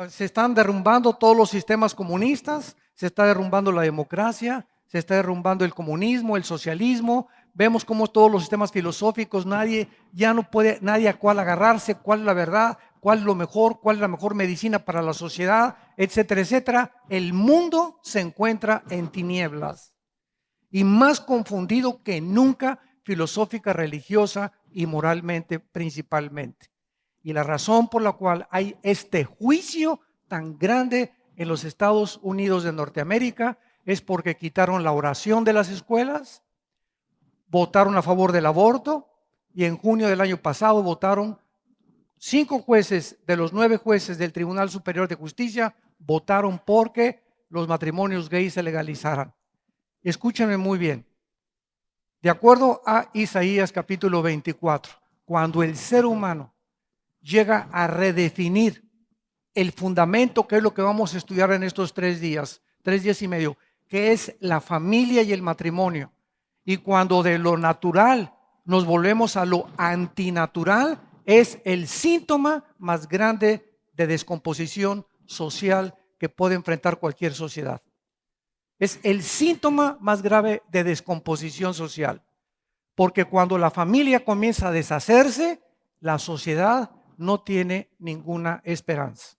se están derrumbando todos los sistemas comunistas, se está derrumbando la democracia, se está derrumbando el comunismo, el socialismo. Vemos cómo todos los sistemas filosóficos, ya no puede, nadie a cuál agarrarse, cuál es la verdad, cuál es lo mejor, cuál es la mejor medicina para la sociedad, etcétera, etcétera. El mundo se encuentra en tinieblas y más confundido que nunca, filosófica, religiosa y moralmente principalmente. Y la razón por la cual hay este juicio tan grande en los Estados Unidos de Norteamérica es porque quitaron la oración de las escuelas, votaron a favor del aborto y en junio del año pasado votaron 5 jueces de los 9 jueces del Tribunal Superior de Justicia votaron porque los matrimonios gays se legalizaran. Escúchenme muy bien. De acuerdo a Isaías capítulo 24, cuando el ser humano llega a redefinir el fundamento, que es lo que vamos a estudiar en estos 3 días y medio, que es la familia y el matrimonio, y cuando de lo natural nos volvemos a lo antinatural, es el síntoma más grande de descomposición social que puede enfrentar cualquier sociedad. Es el síntoma más grave de descomposición social, porque cuando la familia comienza a deshacerse, la sociedad no tiene ninguna esperanza.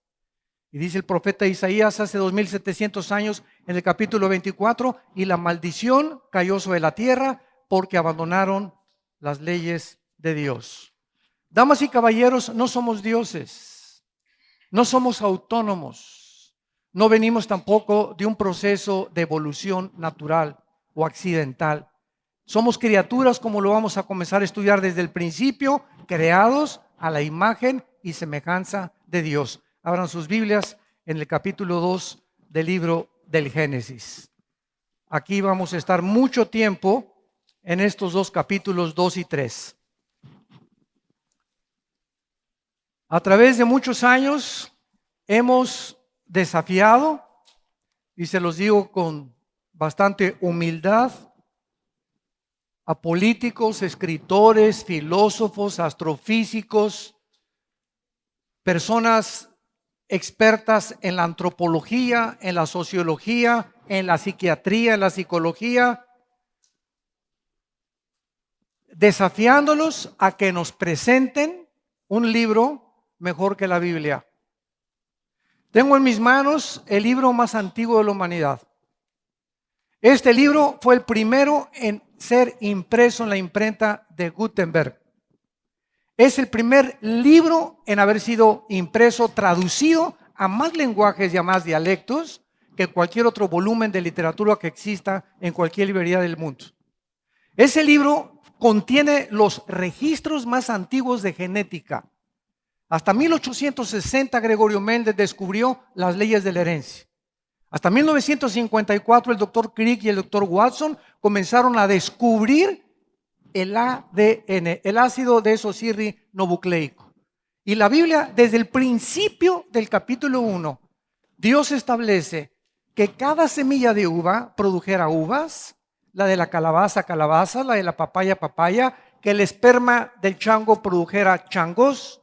Y dice el profeta Isaías hace 2700 años en el capítulo 24, y la maldición cayó sobre la tierra porque abandonaron las leyes de Dios. Damas y caballeros, no somos dioses, no somos autónomos, no venimos tampoco de un proceso de evolución natural o accidental. Somos criaturas, como lo vamos a comenzar a estudiar desde el principio, creados a la imagen y semejanza de Dios. Abran sus Biblias en el capítulo 2 del libro del Génesis. Aquí vamos a estar mucho tiempo en estos 2 capítulos 2 y 3. A través de muchos años hemos desafiado, y se los digo con bastante humildad, a políticos, escritores, filósofos, astrofísicos, personas expertas en la antropología, en la sociología, en la psiquiatría, en la psicología, desafiándolos a que nos presenten un libro mejor que la Biblia. Tengo en mis manos el libro más antiguo de la humanidad. Este libro fue el primero en ser impreso en la imprenta de Gutenberg. Es el primer libro en haber sido impreso, traducido a más lenguajes y a más dialectos que cualquier otro volumen de literatura que exista en cualquier librería del mundo. Ese libro contiene los registros más antiguos de genética. Hasta 1860 Gregorio Mendel descubrió las leyes de la herencia. Hasta 1954 el doctor Crick y el doctor Watson comenzaron a descubrir el ADN, el ácido desoxirribonucleico. Y la Biblia, desde el principio del capítulo 1, Dios establece que cada semilla de uva produjera uvas, la de la calabaza, calabaza, la de la papaya, papaya, que el esperma del chango produjera changos,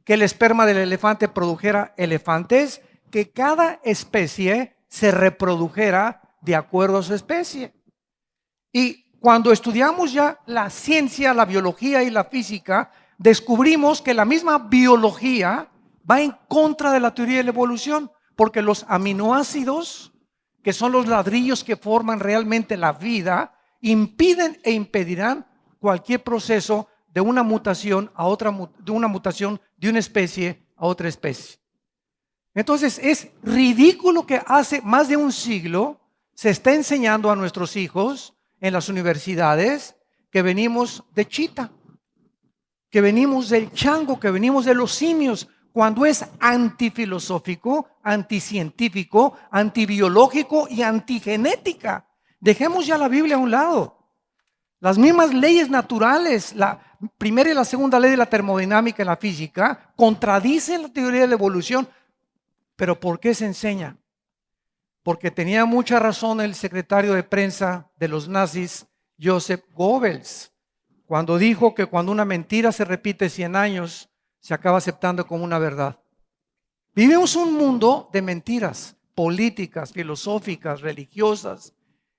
que el esperma del elefante produjera elefantes, que cada especie se reprodujera de acuerdo a su especie. Y cuando estudiamos ya la ciencia, la biología y la física, descubrimos que la misma biología va en contra de la teoría de la evolución, porque los aminoácidos, que son los ladrillos que forman realmente la vida, impiden e impedirán cualquier proceso de una mutación a otra, de una mutación de una especie a otra especie. Entonces es ridículo que hace más de un siglo se está enseñando a nuestros hijos en las universidades que venimos de chita, que venimos del chango, que venimos de los simios, cuando es antifilosófico, anticientífico, antibiológico y antigenética. Dejemos ya la Biblia a un lado. Las mismas leyes naturales, la primera y la segunda ley de la termodinámica en la física, contradicen la teoría de la evolución. ¿Pero por qué se enseña? Porque tenía mucha razón el secretario de prensa de los nazis, Joseph Goebbels, cuando dijo que cuando una mentira se repite 100 años, se acaba aceptando como una verdad. Vivimos un mundo de mentiras políticas, filosóficas, religiosas,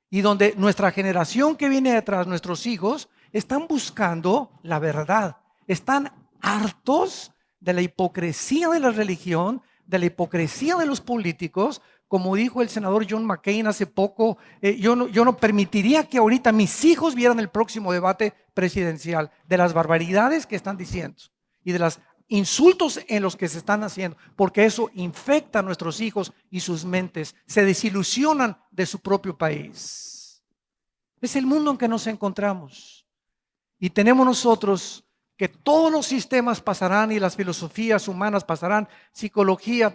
y donde nuestra generación que viene detrás, nuestros hijos, están buscando la verdad. Están hartos de la hipocresía de la religión, de la hipocresía de los políticos. Como dijo el senador John McCain hace poco, yo no permitiría que ahorita mis hijos vieran el próximo debate presidencial de las barbaridades que están diciendo y de los insultos en los que se están haciendo, porque eso infecta a nuestros hijos y sus mentes, se desilusionan de su propio país. Es el mundo en que nos encontramos y tenemos nosotros que todos los sistemas pasarán y las filosofías humanas pasarán, psicología,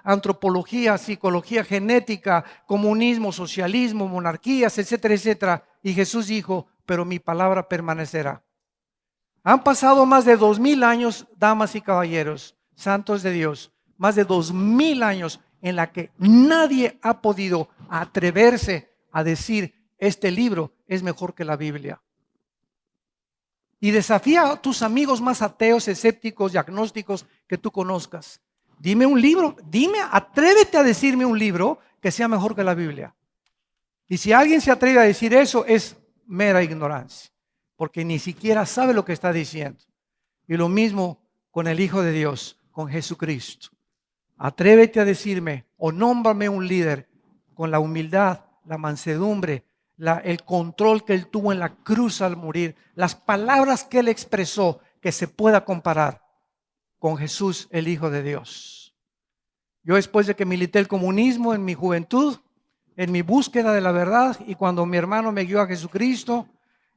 antropología, psicología genética, comunismo, socialismo, monarquías, etcétera, etcétera. Y Jesús dijo, pero mi palabra permanecerá. Han pasado más de 2000 años, damas y caballeros, santos de Dios, más de 2000 años en la que nadie ha podido atreverse a decir, este libro es mejor que la Biblia. Y desafía a tus amigos más ateos, escépticos y agnósticos que tú conozcas. Dime un libro, atrévete a decirme un libro que sea mejor que la Biblia. Y si alguien se atreve a decir eso, es mera ignorancia, porque ni siquiera sabe lo que está diciendo. Y lo mismo con el Hijo de Dios, con Jesucristo. Atrévete a decirme o nómbrame un líder con la humildad, la mansedumbre, el control que Él tuvo en la cruz al morir, las palabras que Él expresó, que se pueda comparar con Jesús, el Hijo de Dios. Yo, después de que milité el comunismo en mi juventud, en mi búsqueda de la verdad, y cuando mi hermano me guió a Jesucristo,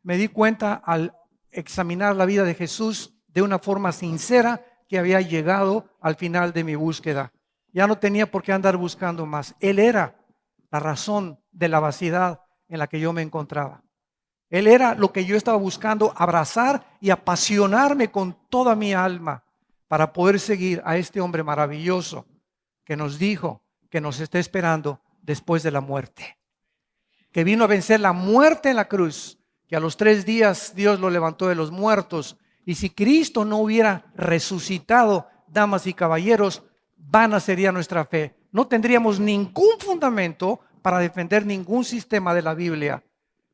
me di cuenta al examinar la vida de Jesús de una forma sincera que había llegado al final de mi búsqueda. Ya no tenía por qué andar buscando más. Él era la razón de la vaciedad en la que yo me encontraba. Él era lo que yo estaba buscando, abrazar y apasionarme con toda mi alma para poder seguir a este hombre maravilloso que nos dijo que nos está esperando después de la muerte, que vino a vencer la muerte en la cruz, que a los 3 días Dios lo levantó de los muertos. Y si Cristo no hubiera resucitado, damas y caballeros, vana sería nuestra fe. No tendríamos ningún fundamento para defender ningún sistema de la Biblia,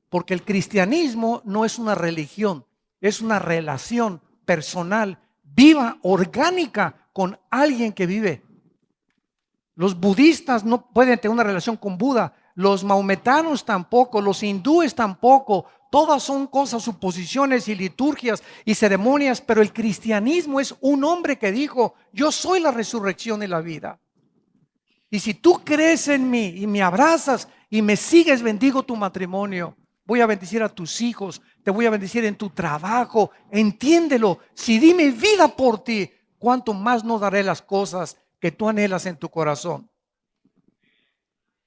porque el cristianismo no es una religión, es una relación personal, viva, orgánica con alguien que vive. Los budistas no pueden tener una relación con Buda, los maometanos tampoco, los hindúes tampoco. Todas son cosas, suposiciones y liturgias y ceremonias, pero el cristianismo es un hombre que dijo, yo soy la resurrección y la vida. Y si tú crees en mí y me abrazas y me sigues, bendigo tu matrimonio. Voy a bendecir a tus hijos, te voy a bendecir en tu trabajo. Entiéndelo, si di mi vida por ti, ¿cuánto más no daré las cosas que tú anhelas en tu corazón?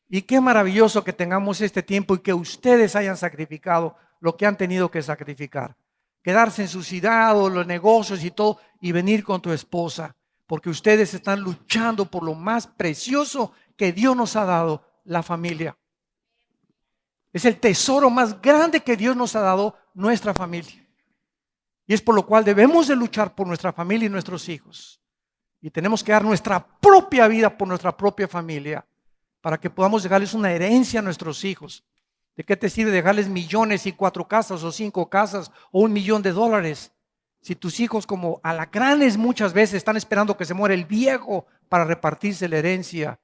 Y qué maravilloso que tengamos este tiempo y que ustedes hayan sacrificado lo que han tenido que sacrificar. Quedarse en su ciudad o los negocios y todo y venir con tu esposa. Porque ustedes están luchando por lo más precioso que Dios nos ha dado, la familia. Es el tesoro más grande que Dios nos ha dado, nuestra familia. Y es por lo cual debemos de luchar por nuestra familia y nuestros hijos. Y tenemos que dar nuestra propia vida por nuestra propia familia, para que podamos dejarles una herencia a nuestros hijos. ¿De qué te sirve dejarles millones y 4 casas o 5 casas o $1,000,000? Si tus hijos, como alacranes, muchas veces están esperando que se muera el viejo para repartirse la herencia.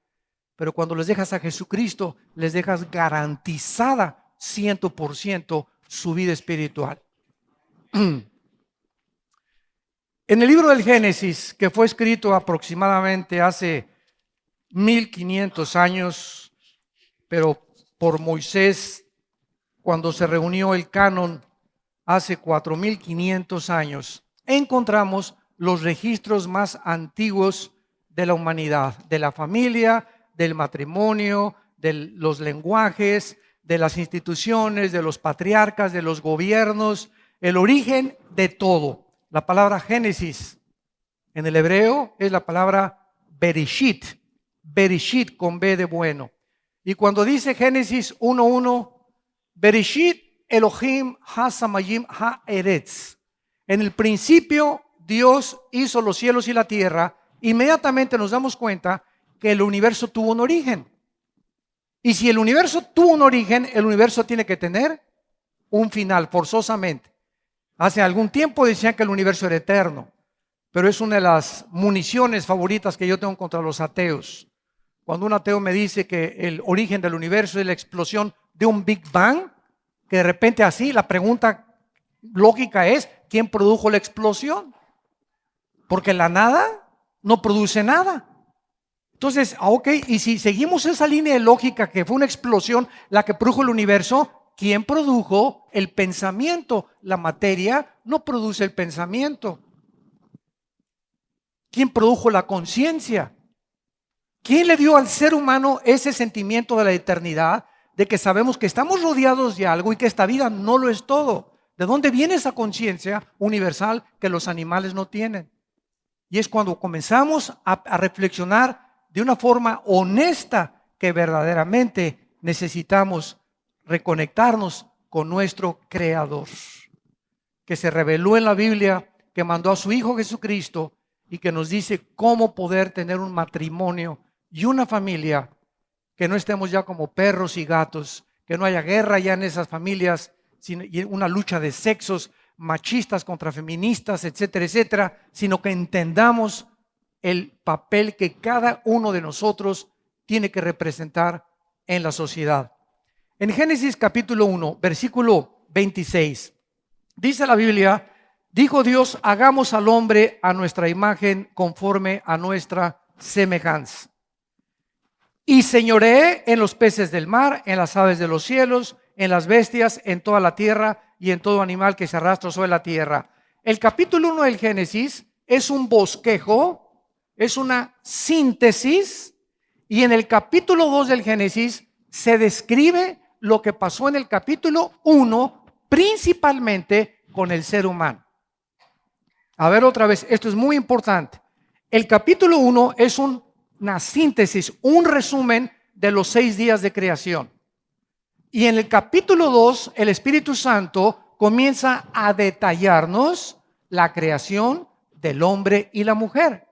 Pero cuando les dejas a Jesucristo, les dejas garantizada 100% su vida espiritual. En el libro del Génesis, que fue escrito aproximadamente hace 1500 años, pero por Moisés, cuando se reunió el canon hace 4500 años, encontramos los registros más antiguos de la humanidad, de la familia, del matrimonio, de los lenguajes, de las instituciones, de los patriarcas, de los gobiernos, el origen de todo. La palabra Génesis en el hebreo es la palabra Bereshit, Bereshit con B de bueno. Y cuando dice Génesis 1:1, Bereshit Elohim ha-samayim ha-eretz. En el principio Dios hizo los cielos y la tierra, inmediatamente nos damos cuenta que el universo tuvo un origen. Y si el universo tuvo un origen, el universo tiene que tener un final, forzosamente. Hace algún tiempo decían que el universo era eterno, pero es una de las municiones favoritas que yo tengo contra los ateos. Cuando un ateo me dice que el origen del universo es la explosión de un Big Bang, que de repente así la pregunta lógica es, ¿quién produjo la explosión? Porque la nada no produce nada. Entonces, ok, y si seguimos esa línea de lógica que fue una explosión la que produjo el universo, ¿quién produjo el pensamiento? La materia no produce el pensamiento. ¿Quién produjo la conciencia? ¿Quién le dio al ser humano ese sentimiento de la eternidad, de que sabemos que estamos rodeados de algo y que esta vida no lo es todo? ¿De dónde viene esa conciencia universal que los animales no tienen? Y es cuando comenzamos a reflexionar de una forma honesta que verdaderamente necesitamos reconectarnos con nuestro Creador, que se reveló en la Biblia, que mandó a su Hijo Jesucristo y que nos dice cómo poder tener un matrimonio y una familia, que no estemos ya como perros y gatos, que no haya guerra ya en esas familias, sino una lucha de sexos machistas contra feministas, etcétera, etcétera, sino que entendamos el papel que cada uno de nosotros tiene que representar en la sociedad. En Génesis capítulo 1, versículo 26, dice la Biblia, dijo Dios, hagamos al hombre a nuestra imagen conforme a nuestra semejanza. Y señoreé en los peces del mar, en las aves de los cielos, en las bestias, en toda la tierra y en todo animal que se arrastra sobre la tierra. El capítulo 1 del Génesis es un bosquejo, es una síntesis, y en el capítulo 2 del Génesis se describe lo que pasó en el capítulo 1, principalmente con el ser humano. A ver otra vez, esto es muy importante. El capítulo 1 es una síntesis, un resumen de los 6 días de creación. Y en el capítulo 2, el Espíritu Santo comienza a detallarnos la creación del hombre y la mujer.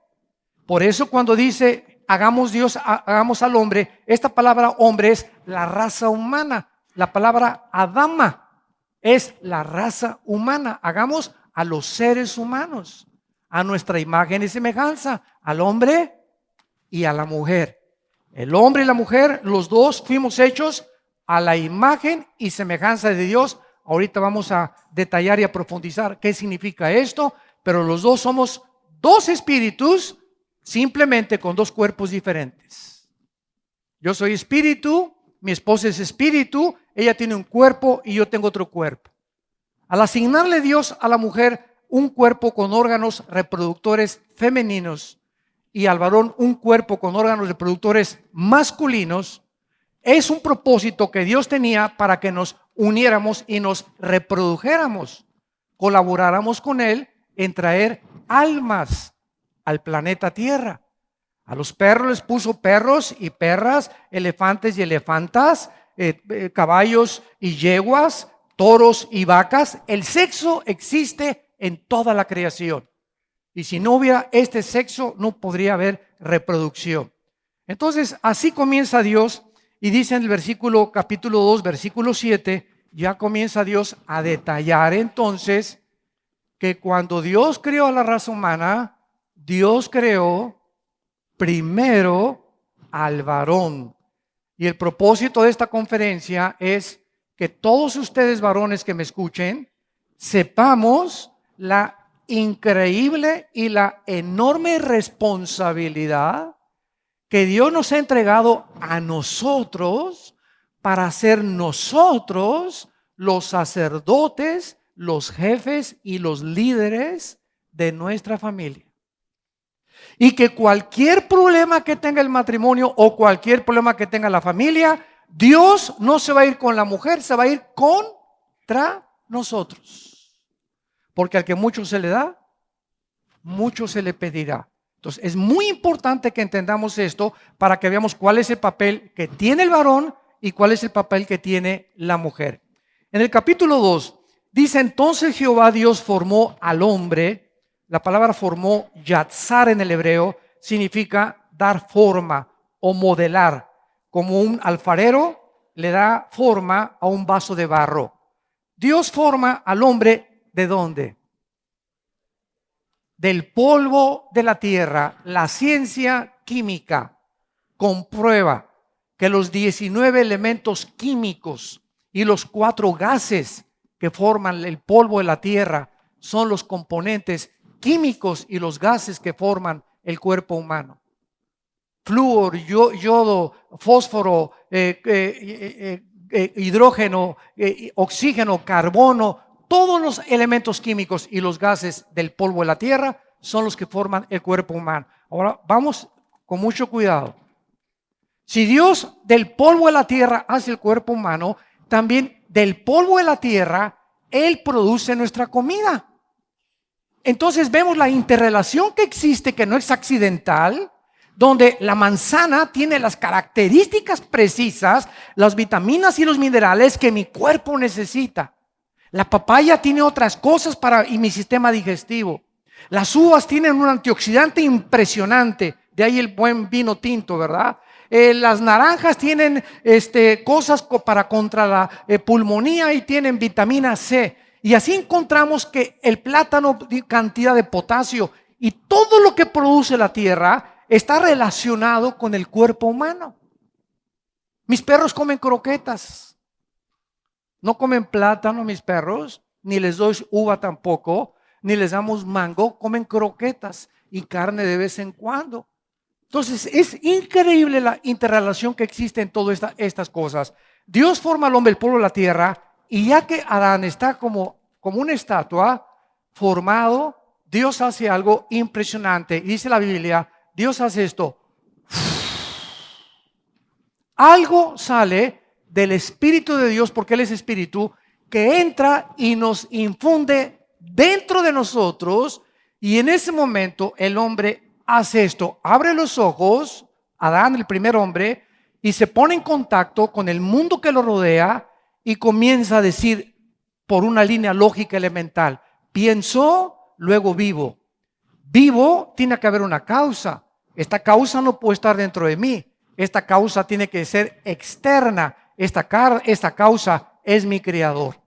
Por eso cuando dice, hagamos al hombre, esta palabra hombre es la raza humana. La palabra Adama es la raza humana. Hagamos a los seres humanos, a nuestra imagen y semejanza, al hombre y a la mujer. El hombre y la mujer, los dos fuimos hechos a la imagen y semejanza de Dios. Ahorita vamos a detallar y a profundizar qué significa esto, pero los dos somos dos espíritus, simplemente con dos cuerpos diferentes. Yo soy espíritu, mi esposa es espíritu, ella tiene un cuerpo y yo tengo otro cuerpo. Al asignarle Dios a la mujer un cuerpo con órganos reproductores femeninos y al varón un cuerpo con órganos reproductores masculinos, es un propósito que Dios tenía para que nos uniéramos y nos reprodujéramos, colaboráramos con Él en traer almas al planeta Tierra. A los perros les puso perros y perras, elefantes y elefantas, caballos y yeguas, toros y vacas. El sexo existe en toda la creación. Y si no hubiera este sexo, no podría haber reproducción. Entonces, así comienza Dios. Y dice en el capítulo 2, versículo 7, ya comienza Dios a detallar entonces que cuando Dios creó a la raza humana, Dios creó primero al varón. Y el propósito de esta conferencia es que todos ustedes varones que me escuchen, sepamos la increíble y la enorme responsabilidad que Dios nos ha entregado a nosotros para ser nosotros los sacerdotes, los jefes y los líderes de nuestra familia. Y que cualquier problema que tenga el matrimonio o cualquier problema que tenga la familia, Dios no se va a ir con la mujer, se va a ir contra nosotros. Porque al que mucho se le da, mucho se le pedirá. Entonces es muy importante que entendamos esto para que veamos cuál es el papel que tiene el varón y cuál es el papel que tiene la mujer. En el capítulo 2 dice, entonces Jehová Dios formó al hombre. La palabra formó, yatzar en el hebreo, significa dar forma o modelar, como un alfarero le da forma a un vaso de barro. Dios forma al hombre ¿de dónde? Del polvo de la tierra. La ciencia química comprueba que los 19 elementos químicos y los 4 gases que forman el polvo de la tierra son los componentes químicos y los gases que forman el cuerpo humano. Flúor, yodo, fósforo, hidrógeno, oxígeno, carbono, todos los elementos químicos y los gases del polvo de la tierra son los que forman el cuerpo humano. Ahora vamos con mucho cuidado. Si Dios del polvo de la tierra hace el cuerpo humano, también del polvo de la tierra Él produce nuestra comida. Entonces vemos la interrelación que existe, que no es accidental, donde la manzana tiene las características precisas, las vitaminas y los minerales que mi cuerpo necesita. La papaya tiene otras cosas para mi sistema digestivo. Las uvas tienen un antioxidante impresionante, de ahí el buen vino tinto, ¿verdad? Las naranjas tienen cosas para contra la pulmonía y tienen vitamina C. Y así encontramos que el plátano tiene cantidad de potasio y todo lo que produce la tierra está relacionado con el cuerpo humano. Mis perros comen croquetas. No comen plátano mis perros, ni les doy uva tampoco, ni les damos mango, comen croquetas y carne de vez en cuando. Entonces es increíble la interrelación que existe en todas estas cosas. Dios forma al hombre del polvo de la tierra y ya que Adán está como una estatua formado, Dios hace algo impresionante. Dice la Biblia, Dios hace esto. Algo sale del Espíritu de Dios, porque Él es Espíritu, que entra y nos infunde dentro de nosotros, y en ese momento el hombre hace esto, abre los ojos, Adán, el primer hombre, y se pone en contacto con el mundo que lo rodea y comienza a decir por una línea lógica elemental, pienso, luego vivo. Vivo, tiene que haber una causa. Esta causa no puede estar dentro de mí. Esta causa tiene que ser externa. Esta causa es mi creador.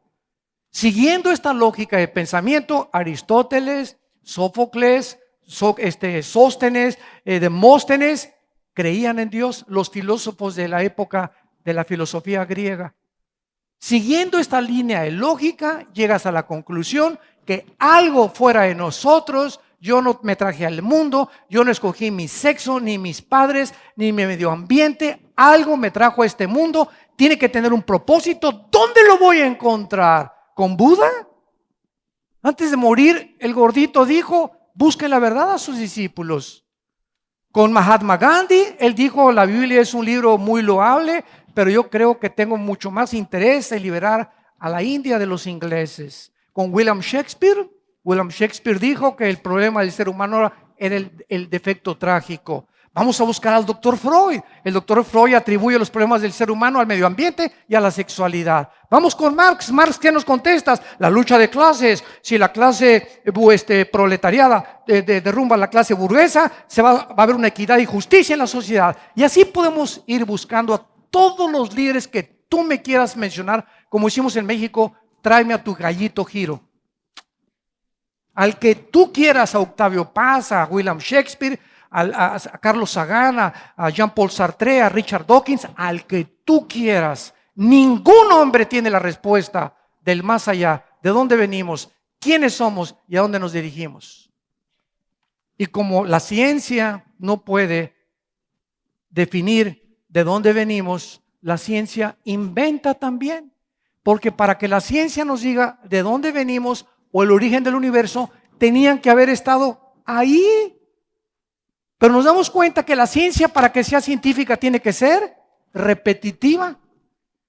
Siguiendo esta lógica de pensamiento, Aristóteles, Sófocles, Sóstenes, Demóstenes, creían en Dios, los filósofos de la época de la filosofía griega. Siguiendo esta línea de lógica, llegas a la conclusión que algo fuera de nosotros. Yo no me traje al mundo, yo no escogí mi sexo, ni mis padres, ni mi medio ambiente. Algo me trajo a este mundo, tiene que tener un propósito. ¿Dónde lo voy a encontrar? ¿Con Buda? Antes de morir, el gordito dijo, busquen la verdad a sus discípulos. Con Mahatma Gandhi, él dijo, la Biblia es un libro muy loable, pero yo creo que tengo mucho más interés en liberar a la India de los ingleses. Con William Shakespeare dijo que el problema del ser humano era el defecto trágico. Vamos a buscar al doctor Freud. El doctor Freud atribuye los problemas del ser humano al medio ambiente y a la sexualidad. Vamos con Marx. Marx, ¿qué nos contestas? La lucha de clases. Si la clase proletariada derrumba la clase burguesa, va a haber una equidad y justicia en la sociedad. Y así podemos ir buscando a todos los líderes que tú me quieras mencionar, como hicimos en México, tráeme a tu gallito Giro. Al que tú quieras, a Octavio Paz, a William Shakespeare, a Carlos Sagan, a Jean-Paul Sartre, a Richard Dawkins, al que tú quieras. Ningún hombre tiene la respuesta del más allá, de dónde venimos, quiénes somos y a dónde nos dirigimos. Y como la ciencia no puede definir de dónde venimos, la ciencia inventa también. Porque para que la ciencia nos diga de dónde venimos o el origen del universo, tenían que haber estado ahí. Pero nos damos cuenta que la ciencia, para que sea científica, tiene que ser repetitiva.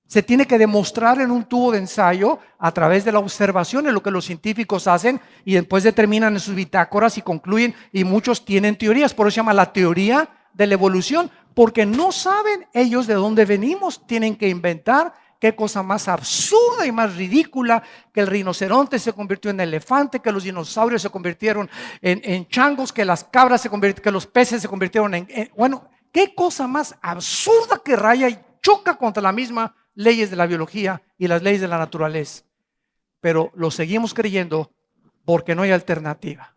Se tiene que demostrar en un tubo de ensayo a través de la observación, es lo que los científicos hacen y después determinan en sus bitácoras y concluyen, y muchos tienen teorías, por eso se llama la teoría de la evolución, porque no saben ellos de dónde venimos, tienen que inventar qué cosa más absurda y más ridícula, que el rinoceronte se convirtió en elefante, que los dinosaurios se convirtieron en changos, que las cabras se convirtieron, que los peces se convirtieron bueno, qué cosa más absurda que raya y choca contra las mismas leyes de la biología y las leyes de la naturaleza. Pero lo seguimos creyendo porque no hay alternativa.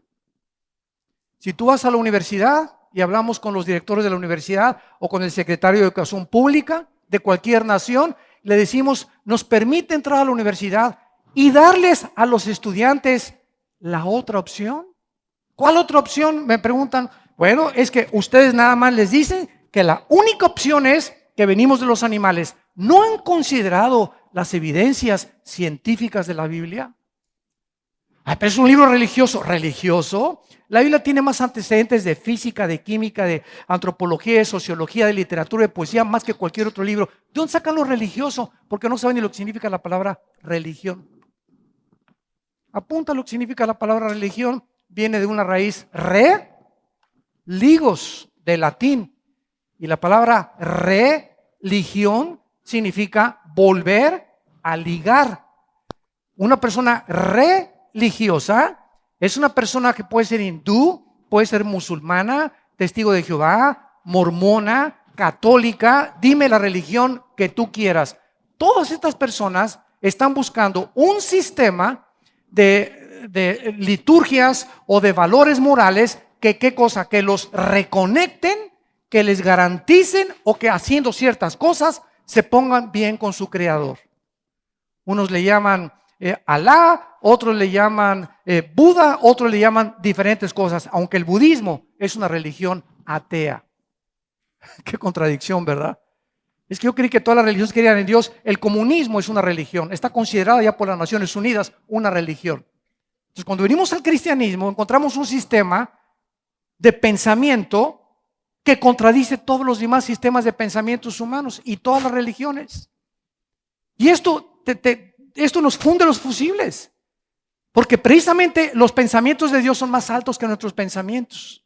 Si tú vas a la universidad y hablamos con los directores de la universidad o con el secretario de Educación Pública de cualquier nación, le decimos, nos permite entrar a la universidad y darles a los estudiantes la otra opción. ¿Cuál otra opción? Me preguntan. Bueno, es que ustedes nada más les dicen que la única opción es que venimos de los animales. ¿No han considerado las evidencias científicas de la Biblia? Pero es un libro religioso. ¿Religioso? La Biblia tiene más antecedentes de física, de química, de antropología, de sociología, de literatura, de poesía, más que cualquier otro libro. ¿De dónde sacan lo religioso? Porque no saben ni lo que significa la palabra religión. Apunta lo que significa la palabra religión. Viene de una raíz ligos, de latín. Y la palabra religión significa volver a ligar. Una persona religiosa es una persona que puede ser hindú, puede ser musulmana, testigo de Jehová, mormona, católica. Dime la religión que tú quieras. Todas estas personas están buscando un sistema de liturgias o de valores morales que, ¿qué cosa? Que los reconecten, que les garanticen o que haciendo ciertas cosas se pongan bien con su creador. Unos le llaman Alá, otros le llaman Buda, otros le llaman diferentes cosas, aunque el budismo es una religión atea. Qué contradicción, ¿verdad? Es que yo creí que todas las religiones creían en Dios. El comunismo es una religión, está considerada ya por las Naciones Unidas una religión. Entonces, cuando venimos al cristianismo, encontramos un sistema de pensamiento que contradice todos los demás sistemas de pensamientos humanos y todas las religiones. Y esto nos funde los fusibles, porque precisamente los pensamientos de Dios son más altos que nuestros pensamientos.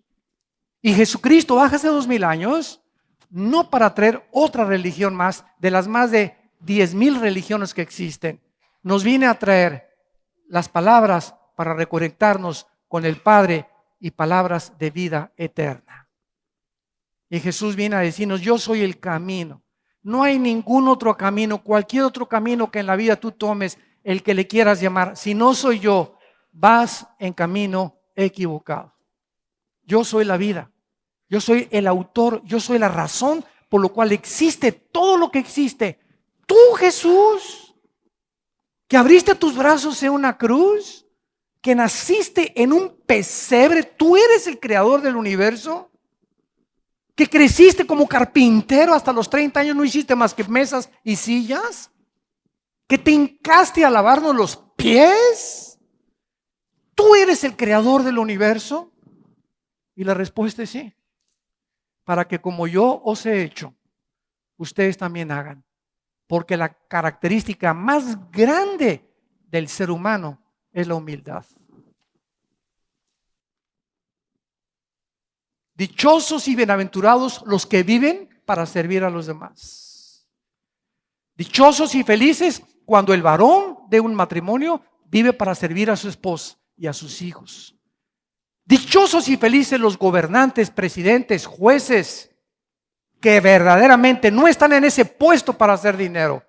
Y Jesucristo baja hace 2000 años, no para traer otra religión más, de las más de 10,000 religiones que existen. Nos viene a traer las palabras para reconectarnos con el Padre y palabras de vida eterna. Y Jesús viene a decirnos, yo soy el camino. No hay ningún otro camino, cualquier otro camino que en la vida tú tomes, el que le quieras llamar. Si no soy yo, vas en camino equivocado. Yo soy la vida. Yo soy el autor, yo soy la razón por lo cual existe todo lo que existe. Tú, Jesús, que abriste tus brazos en una cruz, que naciste en un pesebre, tú eres el creador del universo, que creciste como carpintero hasta los 30 años, no hiciste más que mesas y sillas, que te hincaste a lavarnos los pies. ¿Tú eres el creador del universo? Y la respuesta es sí. Para que como yo os he hecho, ustedes también hagan. Porque la característica más grande del ser humano es la humildad. Dichosos y bienaventurados los que viven para servir a los demás. Dichosos y felices cuando el varón de un matrimonio vive para servir a su esposa y a sus hijos. Dichosos y felices los gobernantes, presidentes, jueces, que verdaderamente no están en ese puesto para hacer dinero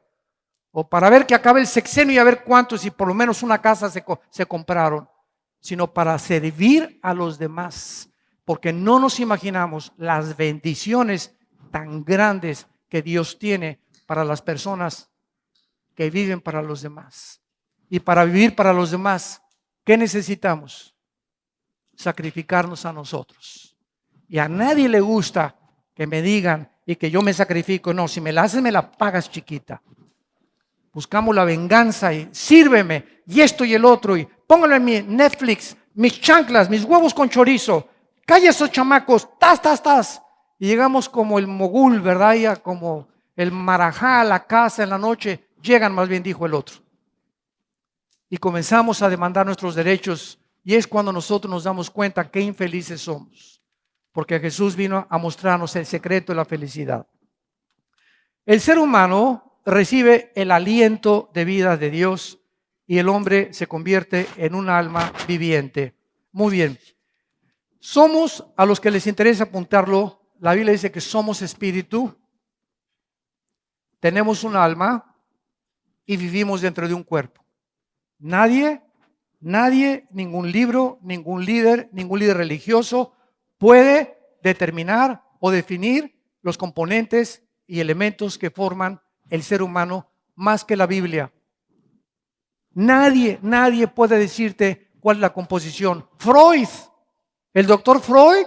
o para ver que acabe el sexenio y a ver cuántos y por lo menos una casa se compraron, sino para servir a los demás, porque no nos imaginamos las bendiciones tan grandes que Dios tiene para las personas que viven para los demás. Y para vivir para los demás, ¿qué necesitamos? Sacrificarnos a nosotros. Y a nadie le gusta que me digan y que yo me sacrifico. No, si me la haces, me la pagas chiquita. Buscamos la venganza y sírveme y esto y el otro y póngalo en mi Netflix, mis chanclas, mis huevos con chorizo. Calla esos chamacos, tas. Y llegamos como el mogul, ¿verdad? Ya como el marajá a la casa en la noche. Llegan, más bien dijo el otro. Y comenzamos a demandar nuestros derechos. Y es cuando nosotros nos damos cuenta qué infelices somos. Porque Jesús vino a mostrarnos el secreto de la felicidad. El ser humano recibe el aliento de vida de Dios y el hombre se convierte en un alma viviente. Muy bien. Somos, a los que les interesa apuntarlo, la Biblia dice que somos espíritu, tenemos un alma y vivimos dentro de un cuerpo. Nadie, ningún libro, ningún líder religioso puede determinar o definir los componentes y elementos que forman el ser humano más que la Biblia. Nadie puede decirte cuál es la composición. El doctor Freud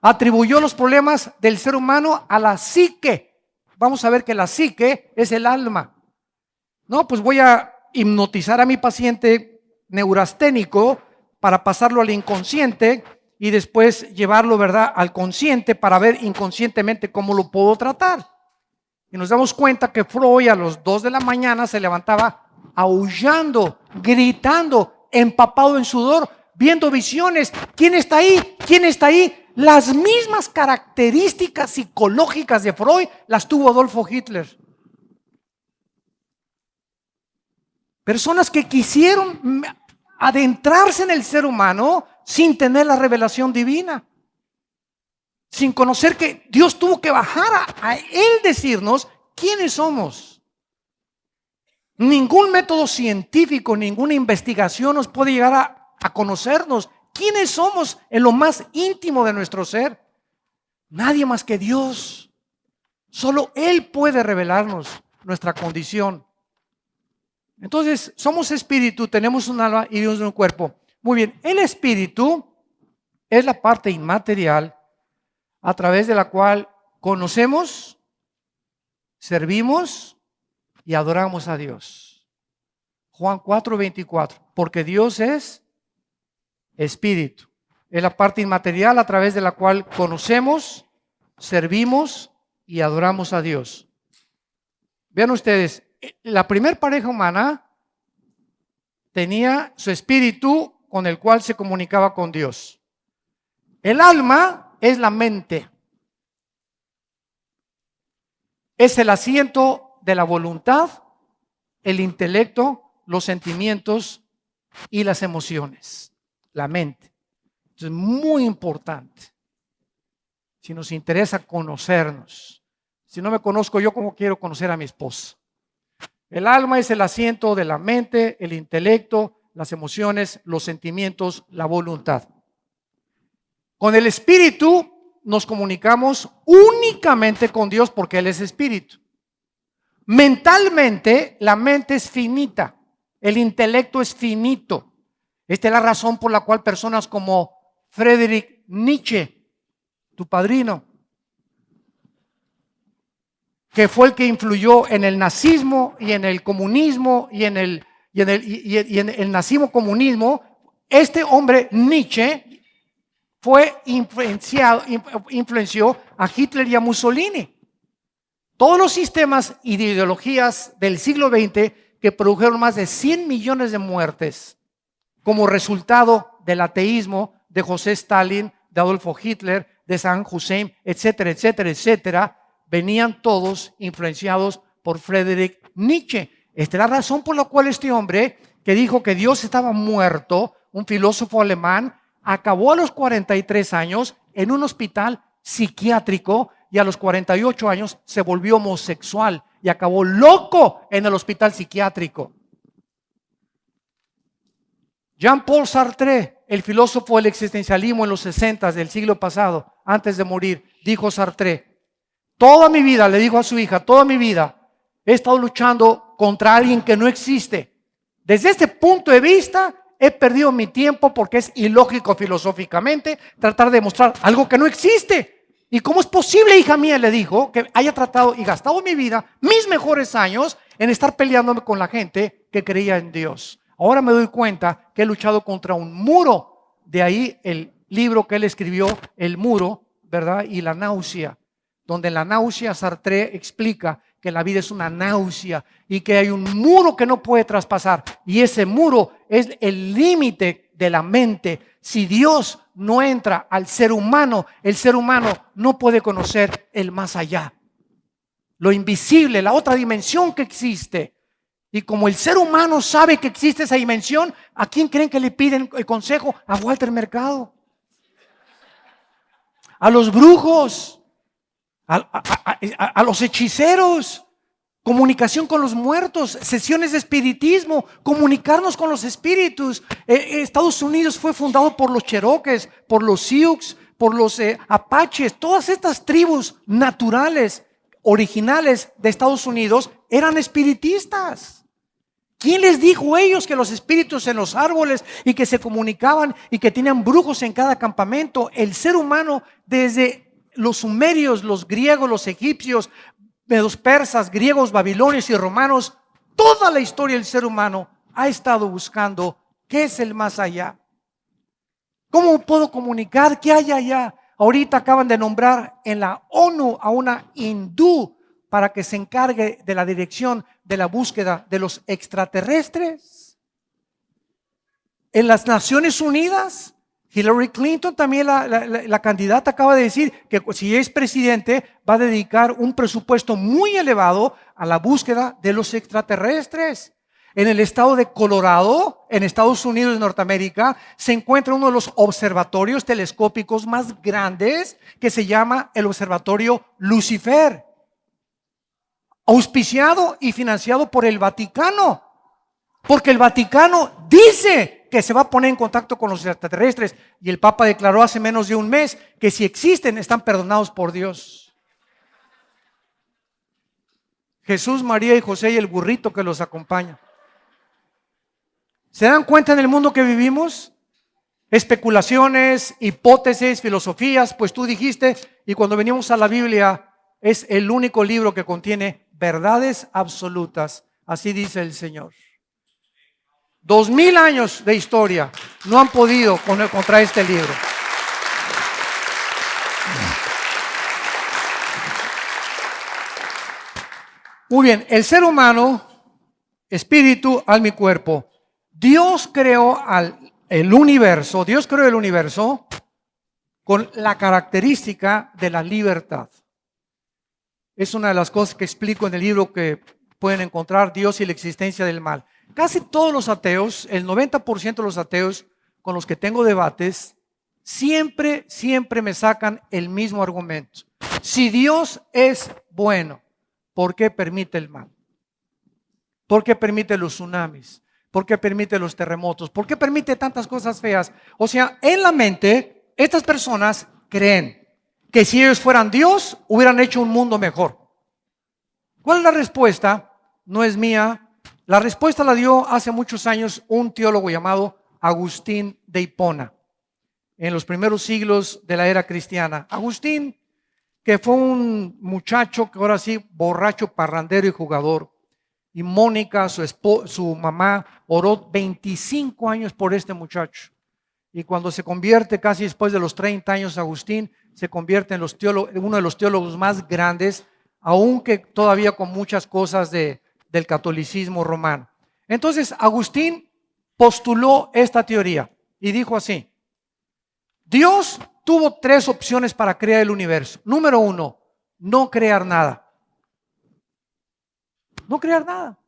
atribuyó los problemas del ser humano a la psique. Vamos a ver que la psique es el alma. No, pues voy a hipnotizar a mi paciente neurasténico para pasarlo al inconsciente y después llevarlo, ¿verdad?, al consciente para ver inconscientemente cómo lo puedo tratar. Y nos damos cuenta que Freud a las 2 de la mañana se levantaba aullando, gritando, empapado en sudor, viendo visiones. ¿Quién está ahí? ¿Quién está ahí? Las mismas características psicológicas de Freud las tuvo Adolfo Hitler. Personas que quisieron adentrarse en el ser humano sin tener la revelación divina, sin conocer que Dios tuvo que bajar a Él decirnos quiénes somos. Ningún método científico, ninguna investigación nos puede llegar a conocernos quiénes somos en lo más íntimo de nuestro ser. Nadie más que Dios. Solo Él puede revelarnos nuestra condición. Entonces, somos espíritu, tenemos un alma y vivimos en un cuerpo. Muy bien, el espíritu es la parte inmaterial a través de la cual conocemos, servimos y adoramos a Dios. Juan 4:24, porque Dios es espíritu. Es la parte inmaterial a través de la cual conocemos, servimos y adoramos a Dios. Vean ustedes, la primer pareja humana tenía su espíritu con el cual se comunicaba con Dios. El alma es la mente. Es el asiento de la voluntad, el intelecto, los sentimientos y las emociones. La mente. Entonces, muy importante. Si nos interesa conocernos. Si no me conozco yo, ¿cómo quiero conocer a mi esposa? El alma es el asiento de la mente, el intelecto, las emociones, los sentimientos, la voluntad. Con el espíritu nos comunicamos únicamente con Dios porque Él es espíritu. Mentalmente, la mente es finita, el intelecto es finito. Esta es la razón por la cual personas como Friedrich Nietzsche, tu padrino, que fue el que influyó en el nazismo y en el comunismo y en el nazismo-comunismo, este hombre Nietzsche influenció a Hitler y a Mussolini. Todos los sistemas y ideologías del siglo XX que produjeron más de 100 millones de muertes como resultado del ateísmo de José Stalin, de Adolfo Hitler, de Saddam Hussein, etcétera, etcétera, etcétera, venían todos influenciados por Friedrich Nietzsche. Esta es la razón por la cual este hombre que dijo que Dios estaba muerto, un filósofo alemán, acabó a los 43 años en un hospital psiquiátrico y a los 48 años se volvió homosexual y acabó loco en el hospital psiquiátrico. Jean-Paul Sartre, el filósofo del existencialismo en los 60 del siglo pasado, antes de morir, dijo Sartre: toda mi vida, le dijo a su hija, toda mi vida he estado luchando contra alguien que no existe. Desde este punto de vista he perdido mi tiempo porque es ilógico filosóficamente tratar de demostrar algo que no existe. ¿Y cómo es posible, hija mía?, le dijo, que haya tratado y gastado mi vida, mis mejores años, en estar peleándome con la gente que creía en Dios. Ahora me doy cuenta que he luchado contra un muro. De ahí el libro que él escribió, El muro, ¿verdad? Y la náusea. Donde en la náusea Sartre explica que la vida es una náusea y que hay un muro que no puede traspasar. Y ese muro es el límite de la mente. Si Dios no entra al ser humano, el ser humano no puede conocer el más allá. lo invisible, la otra dimensión que existe. Y como el ser humano sabe que existe esa dimensión, ¿a quién creen que le piden el consejo? A Walter Mercado. A los brujos, a los hechiceros, comunicación con los muertos, sesiones de espiritismo, comunicarnos con los espíritus. Estados Unidos fue fundado por los Cherokees, por los Sioux, por los Apaches. Todas estas tribus naturales, originales de Estados Unidos, eran espiritistas. ¿Quién les dijo a ellos que los espíritus en los árboles y que se comunicaban y que tenían brujos en cada campamento? El ser humano, desde los sumerios, los griegos, los egipcios, los persas, griegos, babilonios y romanos, toda la historia del ser humano ha estado buscando qué es el más allá. ¿Cómo puedo comunicar qué hay allá? Ahorita acaban de nombrar en la ONU a una hindú para que se encargue de la dirección de la búsqueda de los extraterrestres. En las Naciones Unidas, Hillary Clinton, también la candidata, acaba de decir que si es presidente va a dedicar un presupuesto muy elevado a la búsqueda de los extraterrestres. En el estado de Colorado, en Estados Unidos de Norteamérica, se encuentra uno de los observatorios telescópicos más grandes que se llama el Observatorio Lucifer, auspiciado y financiado por el Vaticano, porque el Vaticano dice que se va a poner en contacto con los extraterrestres, y el Papa declaró hace menos de un mes que si existen están perdonados por Dios. Jesús, María y José y el burrito que los acompaña. ¿Se dan cuenta en el mundo que vivimos? Especulaciones, hipótesis, filosofías, pues tú dijiste, y cuando venimos a la Biblia es el único libro que contiene verdades absolutas, así dice el Señor. 2000 años de historia no han podido contra este libro. Muy bien, el ser humano, espíritu, alma y cuerpo. Dios creó el universo, Dios creó el universo con la característica de la libertad. Es una de las cosas que explico en el libro que pueden encontrar, Dios y la existencia del mal. Casi todos los ateos, el 90% de los ateos con los que tengo debates, siempre me sacan el mismo argumento. Si Dios es bueno, ¿por qué permite el mal? ¿Por qué permite los tsunamis? ¿Por qué permite los terremotos? ¿Por qué permite tantas cosas feas? O sea, en la mente, estas personas creen que si ellos fueran Dios, hubieran hecho un mundo mejor. ¿Cuál es la respuesta? No es mía. La respuesta la dio hace muchos años un teólogo llamado Agustín de Hipona, en los primeros siglos de la era cristiana. Agustín, que fue un muchacho que ahora sí, borracho, parrandero y jugador. Y Mónica, su mamá, oró 25 años por este muchacho. Y cuando se convierte, casi después de los 30 años, Agustín se convierte en uno de los teólogos más grandes, aunque todavía con muchas cosas del catolicismo romano. Entonces, Agustín postuló esta teoría y dijo así: Dios tuvo 3 opciones para crear el universo. Número 1, no crear nada. No crear nada.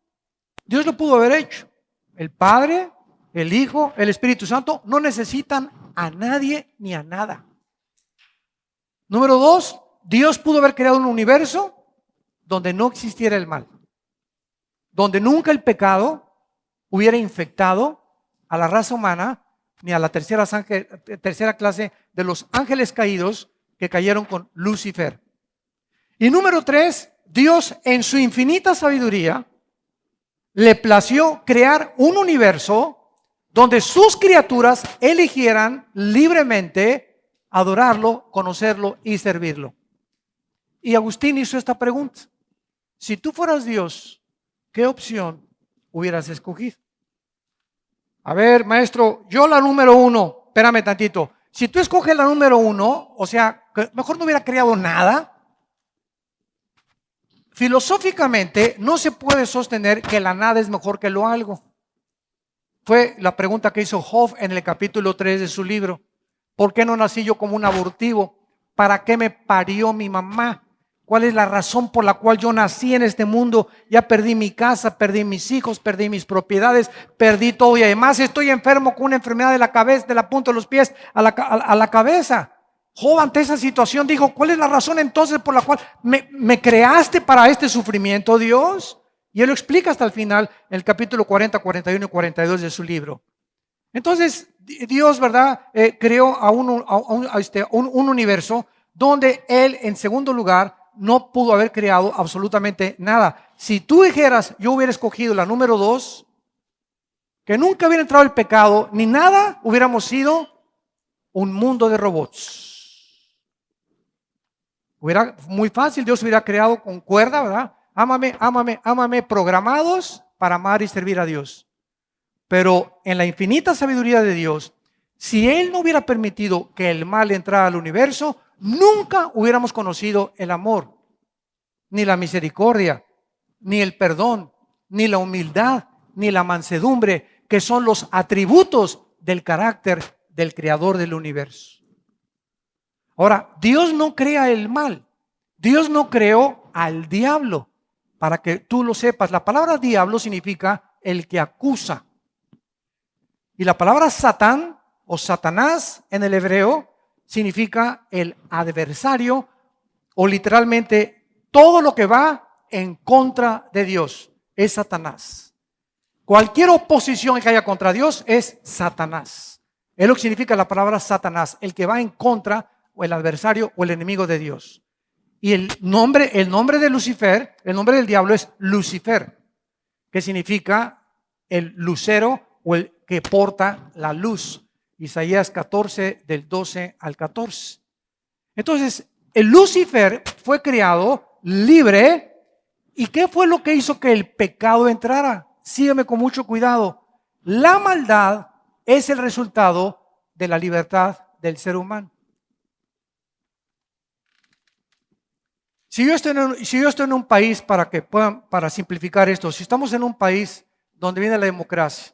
Dios lo pudo haber hecho. El Padre, el Hijo, el Espíritu Santo no necesitan a nadie ni a nada. Número 2, Dios pudo haber creado un universo donde no existiera el mal, donde nunca el pecado hubiera infectado a la raza humana ni a la tercera clase de los ángeles caídos que cayeron con Lucifer. Y número 3, Dios en su infinita sabiduría le plació crear un universo donde sus criaturas eligieran libremente adorarlo, conocerlo y servirlo. Y Agustín hizo esta pregunta: si tú fueras Dios, ¿qué opción hubieras escogido? A ver, maestro, yo la número 1, espérame tantito. Si tú escoges la número 1, o sea, que mejor no hubiera creado nada. Filosóficamente no se puede sostener que la nada es mejor que lo algo. Fue la pregunta que hizo Hoff en el capítulo 3 de su libro. ¿Por qué no nací yo como un abortivo? ¿Para qué me parió mi mamá? ¿Cuál es la razón por la cual yo nací en este mundo? Ya perdí mi casa, perdí mis hijos, perdí mis propiedades, perdí todo y además estoy enfermo con una enfermedad de la cabeza, de la punta de los pies a la cabeza. Job ante esa situación dijo, ¿cuál es la razón entonces por la cual me creaste para este sufrimiento, Dios? Y él lo explica hasta el final, en el capítulo 40, 41 y 42 de su libro. Entonces, Dios, ¿verdad? Creó a un universo donde Él, en segundo lugar, no pudo haber creado absolutamente nada. Si tú dijeras, yo hubiera escogido la número 2, que nunca hubiera entrado el pecado, ni nada, hubiéramos sido un mundo de robots. Hubiera muy fácil, Dios hubiera creado con cuerda, ¿verdad? Ámame, ámame, ámame, programados para amar y servir a Dios. Pero en la infinita sabiduría de Dios, si Él no hubiera permitido que el mal entrara al universo, nunca hubiéramos conocido el amor, ni la misericordia, ni el perdón, ni la humildad, ni la mansedumbre, que son los atributos del carácter del creador del universo. Ahora, Dios no crea el mal. Dios no creó al diablo. Para que tú lo sepas, la palabra diablo significa el que acusa. Y la palabra Satán o Satanás en el hebreo significa el adversario o literalmente todo lo que va en contra de Dios es Satanás. Cualquier oposición que haya contra Dios es Satanás. Es lo que significa la palabra Satanás, el que va en contra o el adversario o el enemigo de Dios. Y el nombre de Lucifer, el nombre del diablo es Lucifer, que significa el lucero o el que porta la luz. Isaías 14 del 12 al 14. Entonces, el Lucifer fue creado libre. ¿Y qué fue lo que hizo que el pecado entrara? Sígueme con mucho cuidado. La maldad es el resultado de la libertad del ser humano. Si yo estoy en un país, para simplificar esto, si estamos en un país donde viene la democracia,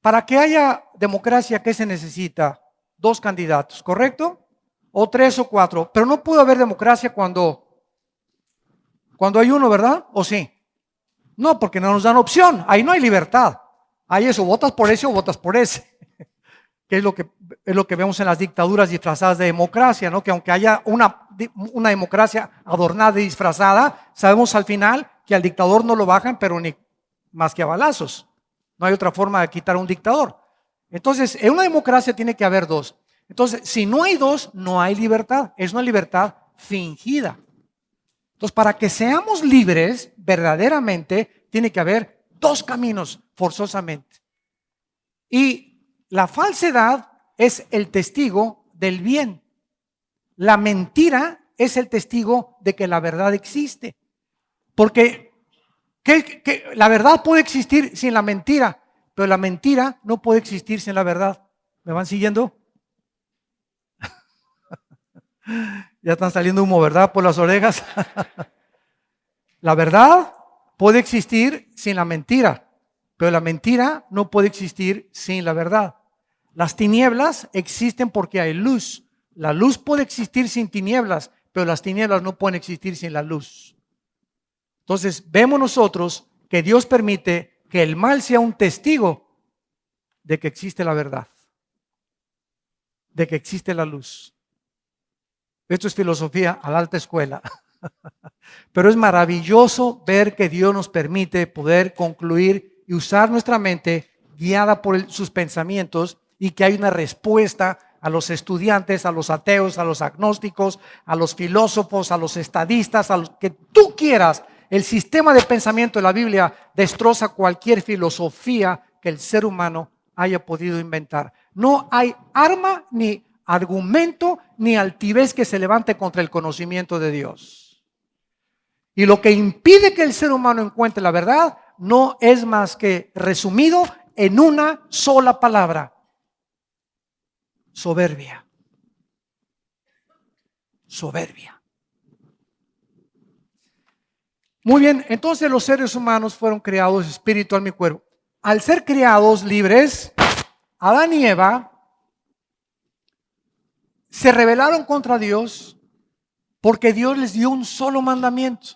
para que haya democracia, ¿qué se necesita? 2 candidatos, ¿correcto? O 3 o 4, pero no puede haber democracia cuando hay uno, ¿verdad? ¿O sí? No, porque no nos dan opción, ahí no hay libertad. Ahí eso, votas por ese o votas por ese. Que es lo que vemos en las dictaduras disfrazadas de democracia, ¿no? Que aunque haya una democracia adornada y disfrazada, sabemos al final que al dictador no lo bajan, pero ni más que a balazos. No hay otra forma de quitar a un dictador. Entonces, en una democracia tiene que haber 2. Entonces, si no hay 2, no hay libertad. Es una libertad fingida. Entonces, para que seamos libres verdaderamente, tiene que haber 2 caminos forzosamente. Y la falsedad es el testigo del bien. La mentira es el testigo de que la verdad existe. Porque la verdad puede existir sin la mentira, pero la mentira no puede existir sin la verdad. ¿Me van siguiendo? Ya están saliendo humo, ¿verdad? Por las orejas. La verdad puede existir sin la mentira, pero la mentira no puede existir sin la verdad. Las tinieblas existen porque hay luz. La luz puede existir sin tinieblas, pero las tinieblas no pueden existir sin la luz. Entonces vemos nosotros que Dios permite que el mal sea un testigo de que existe la verdad, de que existe la luz. Esto es filosofía a la alta escuela. Pero es maravilloso ver que Dios nos permite poder concluir y usar nuestra mente guiada por sus pensamientos y que hay una respuesta a los estudiantes, a los ateos, a los agnósticos, a los filósofos, a los estadistas, a los que tú quieras. El sistema de pensamiento de la Biblia destroza cualquier filosofía que el ser humano haya podido inventar. No hay arma, ni argumento, ni altivez que se levante contra el conocimiento de Dios. Y lo que impide que el ser humano encuentre la verdad no es más que resumido en una sola palabra: soberbia. Soberbia. Muy bien, entonces los seres humanos fueron creados espíritu, alma y cuerpo. Al ser creados libres, Adán y Eva se rebelaron contra Dios porque Dios les dio un solo mandamiento.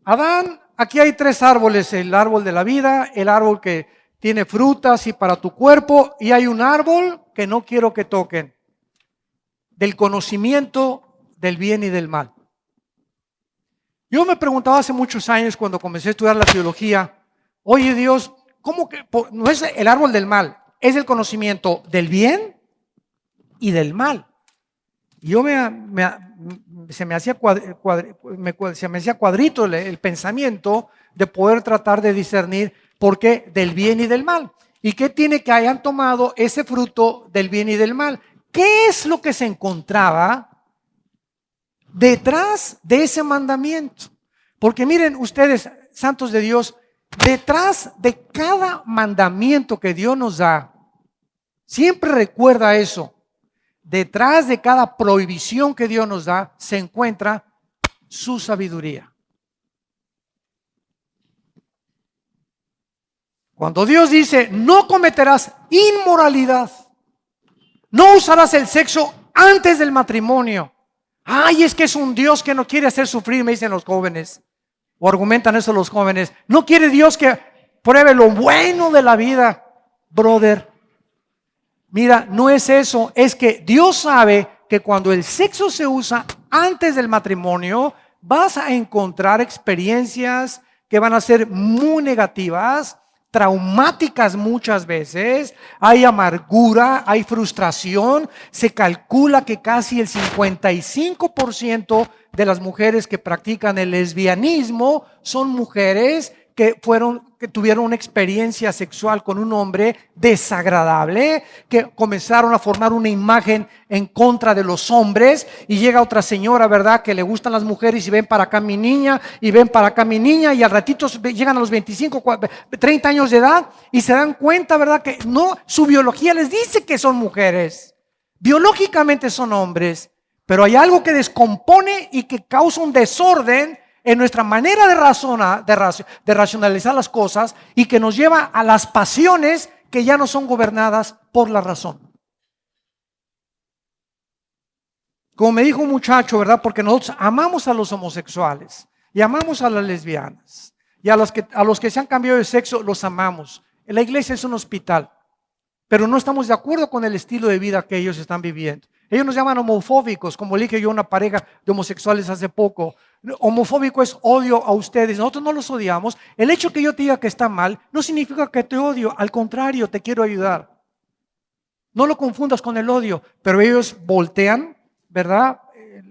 Adán, aquí hay 3 árboles, el árbol de la vida, el árbol que tiene frutas y para tu cuerpo, y hay un árbol que no quiero que toquen, del conocimiento del bien y del mal. Yo me preguntaba hace muchos años cuando comencé a estudiar la teología, oye Dios, ¿cómo que no es el árbol del mal? Es el conocimiento del bien y del mal. Y yo se me hacía cuadrito el pensamiento de poder tratar de discernir por qué del bien y del mal. ¿Y qué tiene que hayan tomado ese fruto del bien y del mal? ¿Qué es lo que se encontraba detrás de ese mandamiento? Porque miren ustedes, santos de Dios, detrás de cada mandamiento que Dios nos da, siempre recuerda eso. Detrás de cada prohibición que Dios nos da se encuentra su sabiduría. Cuando Dios dice, no cometerás inmoralidad, no usarás el sexo antes del matrimonio. Ay, es que es un Dios que no quiere hacer sufrir, me dicen los jóvenes, o argumentan eso los jóvenes. No quiere Dios que pruebe lo bueno de la vida, brother. Mira, no es eso, es que Dios sabe que cuando el sexo se usa antes del matrimonio, vas a encontrar experiencias que van a ser muy negativas, traumáticas muchas veces. Hay amargura, hay frustración. Se calcula que casi el 55% de las mujeres que practican el lesbianismo son mujeres que tuvieron una experiencia sexual con un hombre desagradable, que comenzaron a formar una imagen en contra de los hombres, y llega otra señora, ¿verdad?, que le gustan las mujeres y ven para acá mi niña, y ven para acá mi niña, y al ratito llegan a los 25, 30 años de edad y se dan cuenta, ¿verdad?, que no, su biología les dice que son mujeres, biológicamente son hombres, pero hay algo que descompone y que causa un desorden en nuestra manera de razonar, de racionalizar las cosas, y que nos lleva a las pasiones que ya no son gobernadas por la razón. Como me dijo un muchacho, ¿verdad? Porque nosotros amamos a los homosexuales y amamos a las lesbianas, y a los que se han cambiado de sexo los amamos. La iglesia es un hospital, pero no estamos de acuerdo con el estilo de vida que ellos están viviendo. Ellos nos llaman homofóbicos, como le dije yo a una pareja de homosexuales hace poco. Homofóbico es odio a ustedes. Nosotros no los odiamos. El hecho que yo te diga que está mal no significa que te odio. Al contrario, te quiero ayudar. No lo confundas con el odio. Pero ellos voltean, ¿verdad?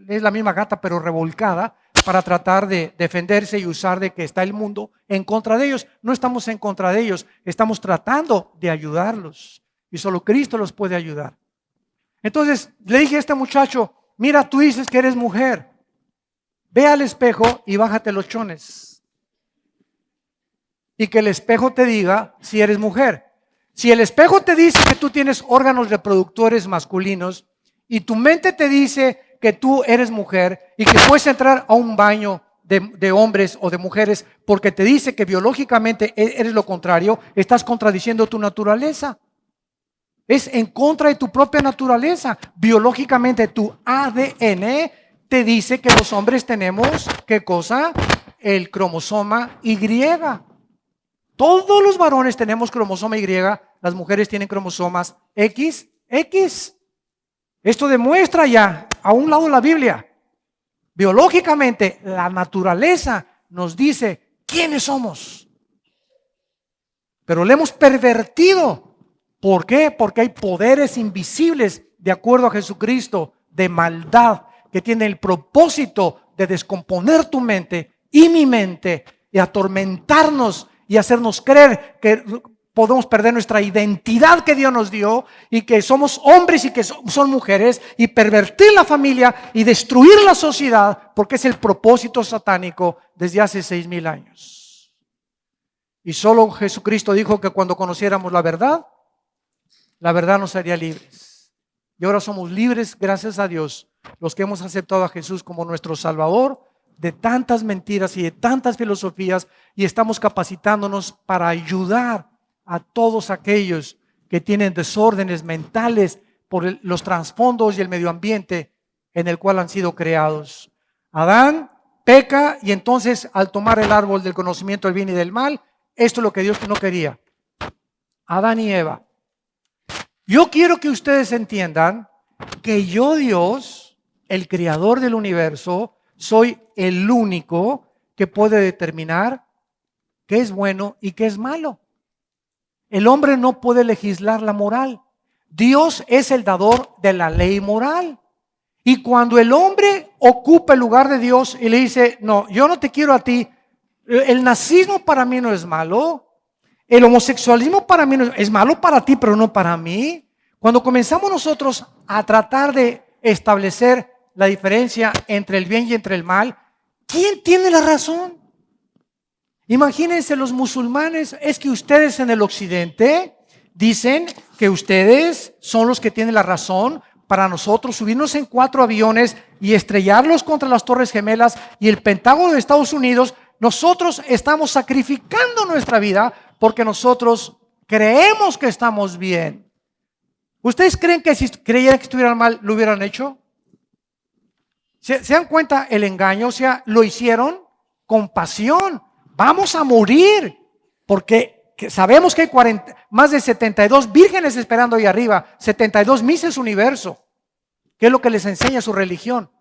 Es la misma gata pero revolcada, para tratar de defenderse y usar de que está el mundo en contra de ellos. No estamos en contra de ellos. Estamos tratando de ayudarlos. Y solo Cristo los puede ayudar. Entonces le dije a este muchacho, mira, tú dices que eres mujer, ve al espejo y bájate los chones, y que el espejo te diga si eres mujer. Si el espejo te dice que tú tienes órganos reproductores masculinos y tu mente te dice que tú eres mujer y que puedes entrar a un baño de hombres o de mujeres porque te dice que biológicamente eres lo contrario, estás contradiciendo tu naturaleza. Es en contra de tu propia naturaleza. Biológicamente tu ADN te dice que los hombres tenemos, ¿qué cosa? El cromosoma Y. Todos los varones tenemos cromosoma Y, las mujeres tienen cromosomas XX. Esto demuestra ya, a un lado de la Biblia, biológicamente la naturaleza nos dice quiénes somos. Pero le hemos pervertido. ¿Por qué? Porque hay poderes invisibles, de acuerdo a Jesucristo, de maldad, que tienen el propósito de descomponer tu mente y mi mente, y atormentarnos y hacernos creer que podemos perder nuestra identidad que Dios nos dio, y que somos hombres y que son mujeres, y pervertir la familia y destruir la sociedad, porque es el propósito satánico desde hace 6,000 años. Y solo Jesucristo dijo que cuando conociéramos la verdad nos haría libres. Y ahora somos libres, gracias a Dios, los que hemos aceptado a Jesús como nuestro Salvador, de tantas mentiras y de tantas filosofías, y estamos capacitándonos para ayudar a todos aquellos que tienen desórdenes mentales por los trasfondos y el medio ambiente en el cual han sido creados. Adán peca y entonces al tomar el árbol del conocimiento del bien y del mal, esto es lo que Dios no quería. Adán y Eva. Yo quiero que ustedes entiendan que yo, Dios, el creador del universo, soy el único que puede determinar qué es bueno y qué es malo. El hombre no puede legislar la moral. Dios es el dador de la ley moral. Y cuando el hombre ocupa el lugar de Dios y le dice, no, yo no te quiero a ti, el nazismo para mí no es malo, el homosexualismo para mí no es malo para ti, pero no para mí. Cuando comenzamos nosotros a tratar de establecer la diferencia entre el bien y entre el mal, ¿quién tiene la razón? Imagínense los musulmanes, es que ustedes en el occidente dicen que ustedes son los que tienen la razón para nosotros subirnos en 4 aviones y estrellarlos contra las Torres Gemelas y el Pentágono de Estados Unidos. Nosotros estamos sacrificando nuestra vida porque nosotros creemos que estamos bien. ¿Ustedes creen que si creyeran que estuvieran mal, lo hubieran hecho? ¿Se dan cuenta el engaño? O sea, lo hicieron con pasión. Vamos a morir porque sabemos que hay más de 72 vírgenes esperando ahí arriba, 72 Misses Universo, que es lo que les enseña su religión.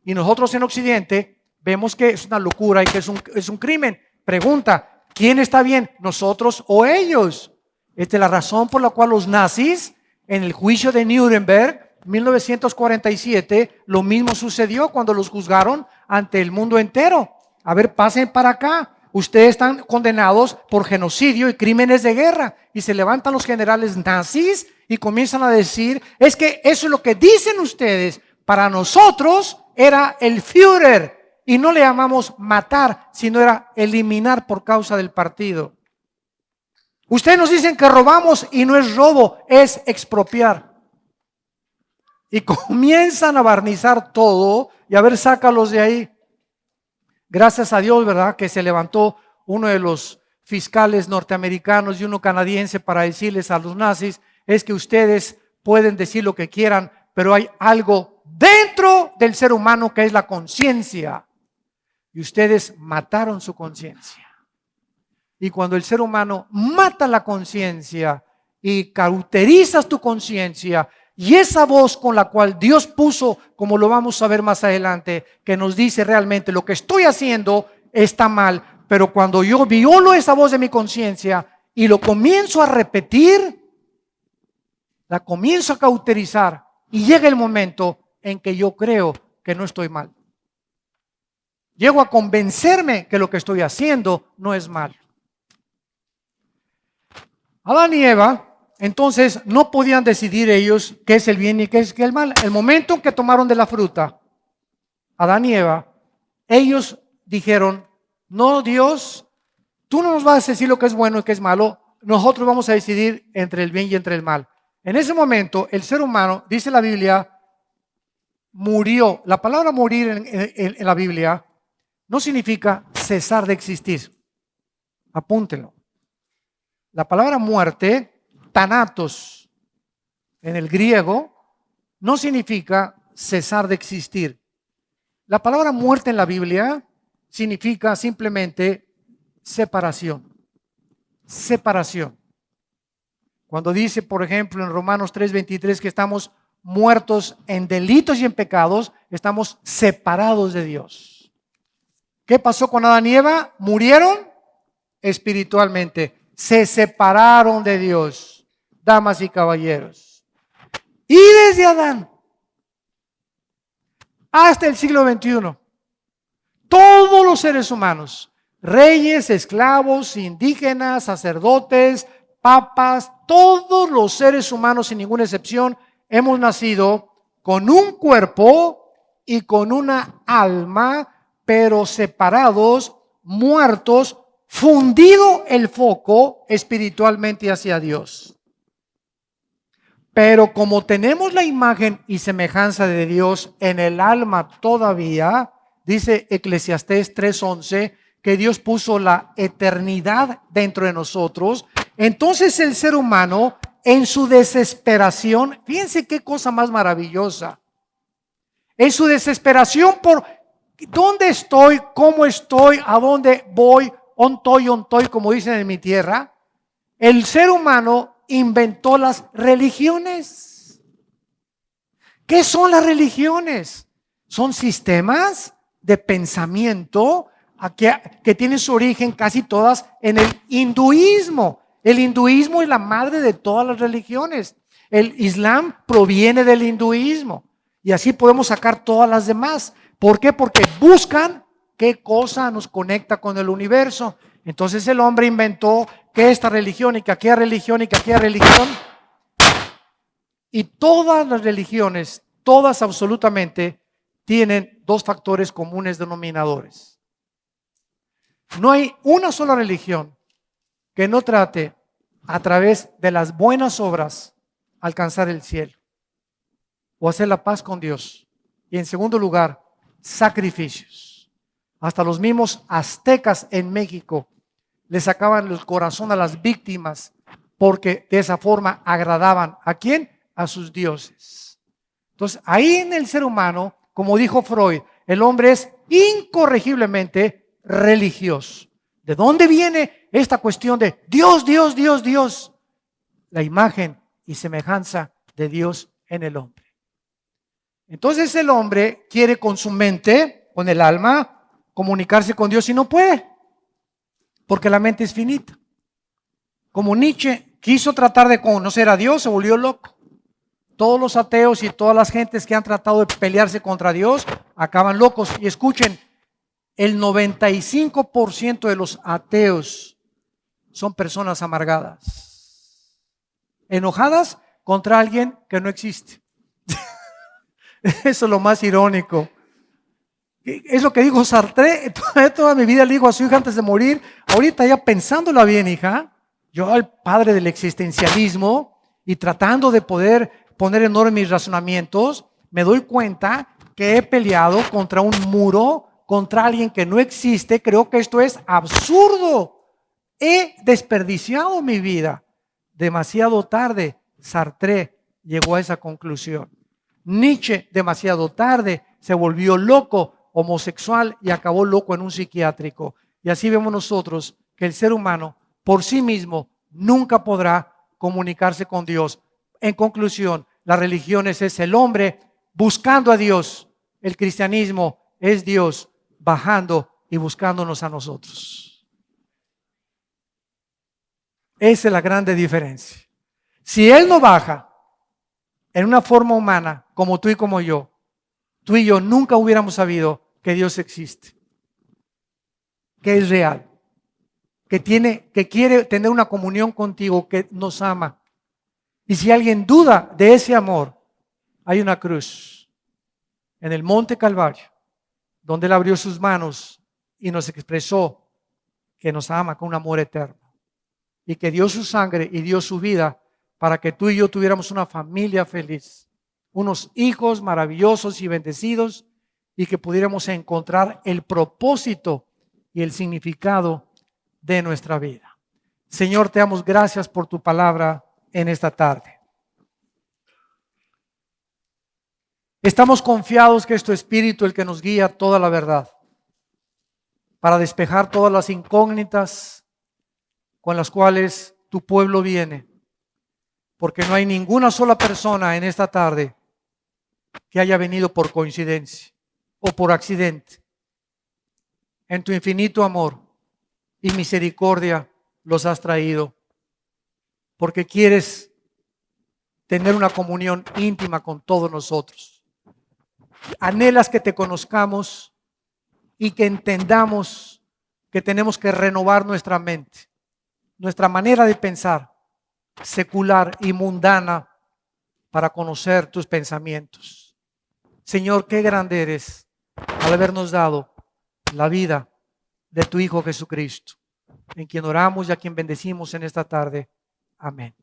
Y nosotros en Occidente vemos que es una locura y que es un crimen. Pregunta, ¿quién está bien, nosotros o ellos? Esta es la razón por la cual los nazis en el juicio de Nuremberg 1947, lo mismo sucedió cuando los juzgaron ante el mundo entero. A ver, pasen para acá. Ustedes están condenados por genocidio y crímenes de guerra. Y se levantan los generales nazis y comienzan a decir, es que eso es lo que dicen ustedes. Para nosotros era el Führer. Y no le llamamos matar, sino era eliminar por causa del partido. Ustedes nos dicen que robamos y no es robo, es expropiar. Y comienzan a barnizar todo y a ver, sácalos de ahí. Gracias a Dios, ¿verdad? Que se levantó uno de los fiscales norteamericanos y uno canadiense para decirles a los nazis, es que ustedes pueden decir lo que quieran, pero hay algo dentro del ser humano que es la conciencia. Y ustedes mataron su conciencia. Y cuando el ser humano mata la conciencia y cauterizas tu conciencia, y esa voz con la cual Dios puso, como lo vamos a ver más adelante, que nos dice realmente lo que estoy haciendo está mal, pero cuando yo violo esa voz de mi conciencia y lo comienzo a repetir, la comienzo a cauterizar y llega el momento en que yo creo que no estoy mal. Llego a convencerme que lo que estoy haciendo no es mal. Adán y Eva entonces no podían decidir ellos qué es el bien y qué es el mal. El momento en que tomaron de la fruta, Adán y Eva, ellos dijeron, no, Dios, tú no nos vas a decir lo que es bueno y qué es malo, nosotros vamos a decidir entre el bien y entre el mal. En ese momento el ser humano, dice la Biblia, murió. La palabra morir en la Biblia no significa cesar de existir. Apúntenlo. La palabra muerte, thanatos, en el griego, no significa cesar de existir. La palabra muerte en la Biblia significa simplemente separación. Separación. Cuando dice, por ejemplo, en Romanos 3:23 que estamos muertos en delitos y en pecados, estamos separados de Dios. ¿Qué pasó con Adán y Eva? Murieron espiritualmente. Se separaron de Dios, damas y caballeros. Y desde Adán hasta el siglo XXI, todos los seres humanos, reyes, esclavos, indígenas, sacerdotes, papas, todos los seres humanos sin ninguna excepción, hemos nacido con un cuerpo y con una alma, pero separados, muertos, fundido el foco espiritualmente hacia Dios. Pero como tenemos la imagen y semejanza de Dios en el alma todavía, dice Eclesiastés 3:11, que Dios puso la eternidad dentro de nosotros, entonces el ser humano en su desesperación, fíjense qué cosa más maravillosa, en su desesperación por ¿Dónde estoy? ¿Cómo estoy? ¿A dónde voy? Ontoy, como dicen en mi tierra. El ser humano inventó las religiones. ¿Qué son las religiones? Son sistemas de pensamiento que tienen su origen casi todas en el hinduismo. El hinduismo es la madre de todas las religiones. El islam proviene del hinduismo. Y así podemos sacar todas las demás. ¿Por qué? Porque buscan qué cosa nos conecta con el universo. Entonces el hombre inventó que esta religión y que aquella religión y que aquella religión. Y todas las religiones, todas absolutamente, tienen dos factores comunes denominadores. No hay una sola religión que no trate a través de las buenas obras alcanzar el cielo o hacer la paz con Dios. Y en segundo lugar, sacrificios. Hasta los mismos aztecas en México le sacaban el corazón a las víctimas porque de esa forma agradaban ¿a quién? A sus dioses. Entonces, ahí en el ser humano, como dijo Freud, el hombre es incorregiblemente religioso. ¿De dónde viene esta cuestión de Dios, Dios, Dios, Dios? La imagen y semejanza de Dios en el hombre. Entonces el hombre quiere con su mente, con el alma, comunicarse con Dios y no puede, porque la mente es finita. Como Nietzsche quiso tratar de conocer a Dios, se volvió loco. Todos los ateos y todas las gentes que han tratado de pelearse contra Dios acaban locos. Y escuchen, el 95% de los ateos son personas amargadas, enojadas contra alguien que no existe. Eso es lo más irónico. Es lo que dijo Sartre. Toda mi vida le dijo a su hija antes de morir, ahorita ya pensándola bien, hija, yo al padre del existencialismo y tratando de poder poner en orden mis razonamientos, me doy cuenta que he peleado contra un muro, contra alguien que no existe. Creo que esto es absurdo. He desperdiciado mi vida. Demasiado tarde, Sartre llegó a esa conclusión. Nietzsche, demasiado tarde, se volvió loco, homosexual y acabó loco en un psiquiátrico. Y así vemos nosotros que el ser humano por sí mismo nunca podrá comunicarse con Dios. En conclusión, las religiones es el hombre buscando a Dios. El cristianismo es Dios bajando y buscándonos a nosotros. Esa es la grande diferencia. Si Él no baja en una forma humana, como tú y como yo, tú y yo nunca hubiéramos sabido que Dios existe, que es real, que quiere tener una comunión contigo, que nos ama. Y si alguien duda de ese amor, hay una cruz en el Monte Calvario, donde Él abrió sus manos y nos expresó que nos ama con un amor eterno. Y que dio su sangre y dio su vida para que tú y yo tuviéramos una familia feliz, unos hijos maravillosos y bendecidos, y que pudiéramos encontrar el propósito y el significado de nuestra vida. Señor, te damos gracias por tu palabra en esta tarde. Estamos confiados que es tu Espíritu el que nos guía a toda la verdad, para despejar todas las incógnitas con las cuales tu pueblo viene, porque no hay ninguna sola persona en esta tarde que haya venido por coincidencia o por accidente. En tu infinito amor y misericordia los has traído, porque quieres tener una comunión íntima con todos nosotros. Anhelas que te conozcamos y que entendamos que tenemos que renovar nuestra mente, nuestra manera de pensar, secular y mundana, para conocer tus pensamientos. Señor, qué grande eres al habernos dado la vida de tu Hijo Jesucristo, en quien oramos y a quien bendecimos en esta tarde. Amén.